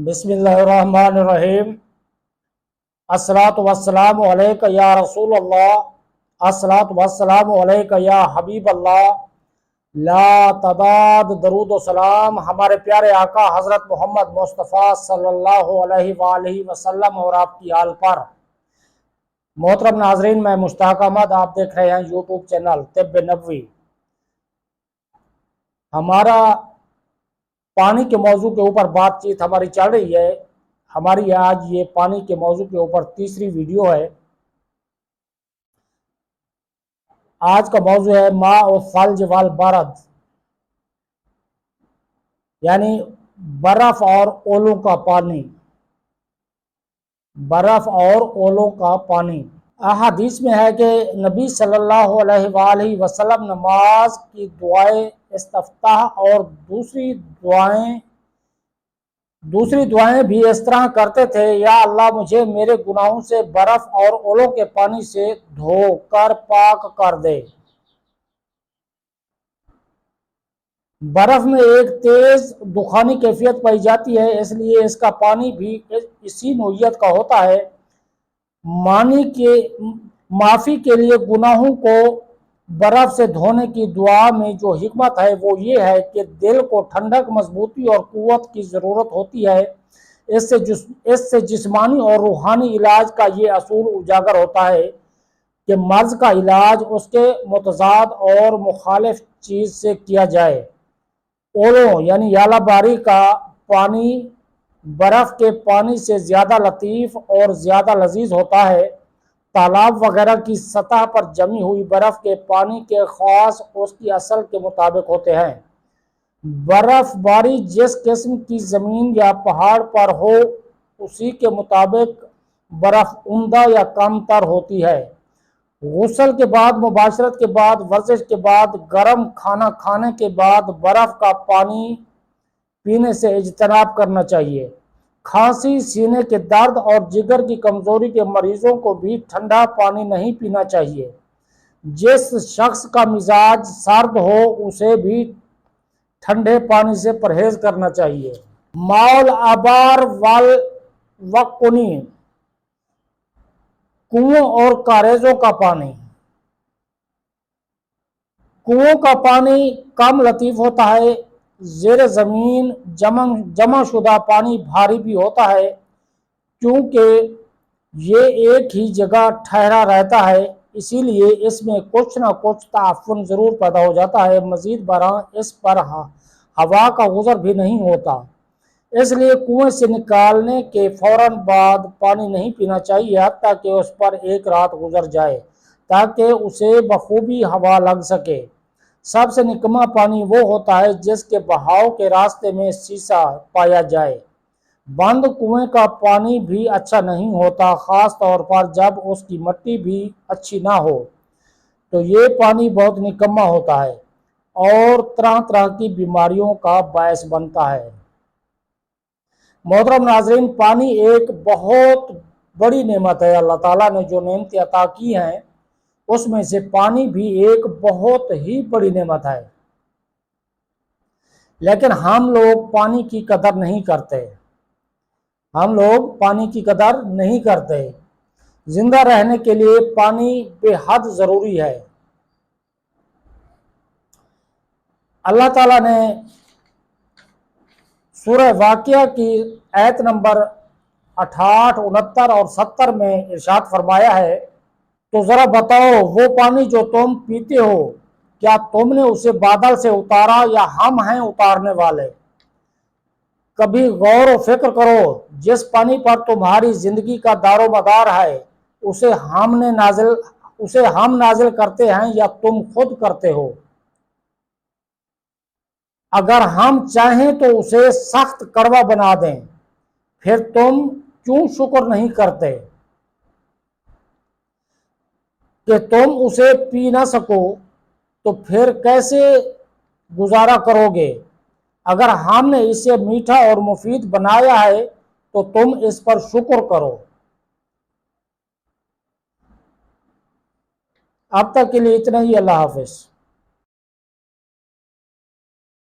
बिस्मिल्लाहिर्रहमानिर्रहीम। अस्सलातु वस्सलामु अलैका या रसूल अल्लाह, अस्सलातु वस्सलामु अलैका या हबीब अल्लाह। ला तदाद दरूद व सलाम हमारे प्यारे आका हज़रत मोहम्मद मुस्तफ़ा सल्लल्लाहु अलैहि वसल्लम और आपकी आल पर। मोहतरम नाजरीन, मैं मुश्ताक अहमद, आप देख रहे हैं यूट्यूब चैनल तिब्ब नबवी। हमारा पानी के मौजू के ऊपर बातचीत हमारी चल रही है। हमारी आज ये पानी के मौजू के ऊपर तीसरी वीडियो है। आज का मौजू है मा और फल्ज वाल बरद, यानी बर्फ और ओलों का पानी। बर्फ और ओलों का पानी। अहादीस में है कि नबी सल्लल्लाहु अलैहि वसल्लम नमाज की दुआएं इस्तिफ्ताह और दूसरी दुआएं भी इस तरह करते थे, या अल्लाह मुझे मेरे गुनाहों से बर्फ और ओलों के पानी से धो कर पाक कर दे। बर्फ में एक तेज दुखानी कैफियत पाई जाती है, इसलिए इसका पानी भी इसी नोयत का होता है। माफ़ी के लिए गुनाहों को बर्फ से धोने की दुआ में जो हिकमत है वो ये है कि दिल को ठंडक, मजबूती और कुव्वत की ज़रूरत होती है। इससे जिस्मानी और रूहानी इलाज का ये असूल उजागर होता है कि मर्ज का इलाज उसके मुतज़ाद और मुखालिफ चीज़ से किया जाए। ओलों यानी यालाबारी का पानी बर्फ़ के पानी से ज़्यादा लतीफ़ और ज़्यादा लजीज होता है। तालाब वगैरह की सतह पर जमी हुई बर्फ़ के पानी के ख़ास उसकी असल के मुताबिक होते हैं। बर्फ़बारी जिस किस्म की ज़मीन या पहाड़ पर हो उसी के मुताबिक बर्फ़ उम्दा या कमतर होती है। गुस्ल के बाद, मुबाशरत के बाद, वर्जिश के बाद, गर्म खाना खाने के बाद बर्फ़ का पानी पीने से इज्तनाब करना चाहिए। खांसी, सीने के दर्द और जिगर की कमज़ोरी के मरीजों को भी ठंडा पानी नहीं पीना चाहिए। जिस शख्स का मिजाज सर्द हो उसे भी ठंडे पानी से परहेज करना चाहिए। माउल आबार वाल वकुनी, कुओं और कारेजों का पानी। कुओं का पानी कम लतीफ़ होता है। ज़ेर ज़मीन जमा शुदा पानी भारी भी होता है, क्योंकि ये एक ही जगह ठहरा रहता है, इसीलिए इसमें कुछ न कुछ ताफ़ुन ज़रूर पैदा हो जाता है। मज़ीद बरआं इस पर हवा का गुज़र भी नहीं होता, इसलिए कुएं से निकालने के फ़ौरन बाद पानी नहीं पीना चाहिए हत्ता कि उस पर एक रात गुजर जाए, ताकि उसे बखूबी हवा लग सके। सबसे निकम्मा पानी वो होता है जिसके बहाव के रास्ते में शीशा पाया जाए। बंद कुएं का पानी भी अच्छा नहीं होता, ख़ास तौर पर जब उसकी मिट्टी भी अच्छी ना हो, तो ये पानी बहुत निकम्मा होता है और तरह तरह की बीमारियों का बायस बनता है। मोहतरम नाज़रीन, पानी एक बहुत बड़ी नेमत है। अल्लाह ताला ने जो नेमतें अता की हैं उसमें से पानी भी एक बहुत ही बड़ी नेमत है, लेकिन हम लोग पानी की कदर नहीं करते। हम लोग पानी की कदर नहीं करते। जिंदा रहने के लिए पानी बेहद ज़रूरी है। अल्लाह ताला ने सूरह वाक़िया की आयत नंबर 68, 69 और 70 में इरशाद फरमाया है, तो ज़रा बताओ वो पानी जो तुम पीते हो, क्या तुमने उसे बादल से उतारा या हम हैं उतारने वाले? कभी गौर व फिक्र करो, जिस पानी पर तुम्हारी जिंदगी का दारो मदार है उसे हम नाजिल करते हैं या तुम खुद करते हो? अगर हम चाहें तो उसे सख्त कड़वा बना दें, फिर तुम क्यों शुक्र नहीं करते कि तुम उसे पी ना सको? तो फिर कैसे गुजारा करोगे? अगर हमने इसे मीठा और मुफीद बनाया है तो तुम इस पर शुक्र करो। अब तक के लिए इतना ही। अल्लाह हाफिज।